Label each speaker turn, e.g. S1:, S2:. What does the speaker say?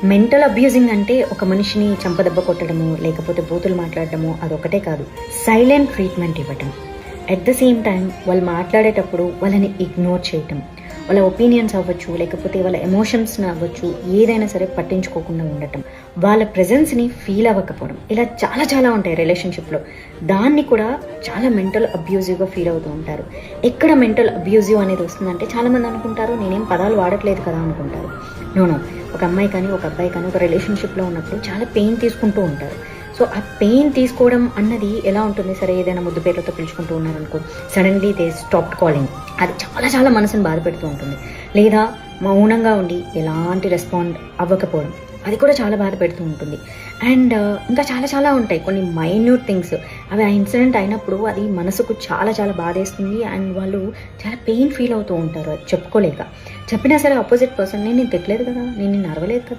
S1: Mental abusing అంటే ఒక మనిషిని చంపదెబ్బ కొట్టడము, లేకపోతే బూతులు మాట్లాడటము అదొకటే కాదు. సైలెంట్ ట్రీట్మెంట్ ఇవ్వటం, అట్ ద సేమ్ టైం వాళ్ళు మాట్లాడేటప్పుడు వాళ్ళని ఇగ్నోర్ చేయటం, వాళ్ళ ఒపీనియన్స్ అవ్వచ్చు, లేకపోతే వాళ్ళ ఎమోషన్స్ని అవ్వచ్చు, ఏదైనా సరే పట్టించుకోకుండా ఉండటం, వాళ్ళ ప్రెజెన్స్ని ఫీల్ అవ్వకపోవడం, ఇలా చాలా చాలా ఉంటాయి రిలేషన్షిప్లో. దాన్ని కూడా చాలా మెంటల్ అబ్యూజివ్గా ఫీల్ అవుతూ ఉంటారు. ఎక్కడ మెంటల్ అబ్యూజివ్ అనేది వస్తుందంటే చాలామంది అనుకుంటారు నేనేం పదాలు వాడట్లేదు కదా అనుకుంటారు. నో, ఒక అమ్మాయి కానీ ఒక అబ్బాయి కానీ ఒక రిలేషన్షిప్లో ఉన్నప్పుడు చాలా పెయిన్ తీసుకుంటూ ఉంటారు. సో ఆ పెయిన్ తీసుకోవడం అన్నది ఎలా ఉంటుంది, సరే ఏదైనా ముద్దు పేర్లతో పిలుచుకుంటూ ఉన్నారనుకో, సడన్లీ దే స్టాప్ కాలింగ్, అది చాలా చాలా మనసుని బాధ పెడుతూ ఉంటుంది. లేదా మౌనంగా ఉండి ఎలాంటి రెస్పాండ్ అవ్వకపోవడం, అది కూడా చాలా బాధ పెడుతూ ఉంటుంది. అండ్ ఇంకా చాలా చాలా ఉంటాయి కొన్ని మైన్యూట్ థింగ్స్. అవి ఆ ఇన్సిడెంట్ అయినప్పుడు అది మనసుకు చాలా చాలా బాధేస్తుంది. అండ్ వాళ్ళు చాలా పెయిన్ ఫీల్ అవుతూ ఉంటారు అది చెప్పుకోలేక. చెప్పినా సరే ఆపోజిట్ పర్సన్ నేను తిట్టలేదు కదా, నేను నిన్ను అరవలేదు కదా,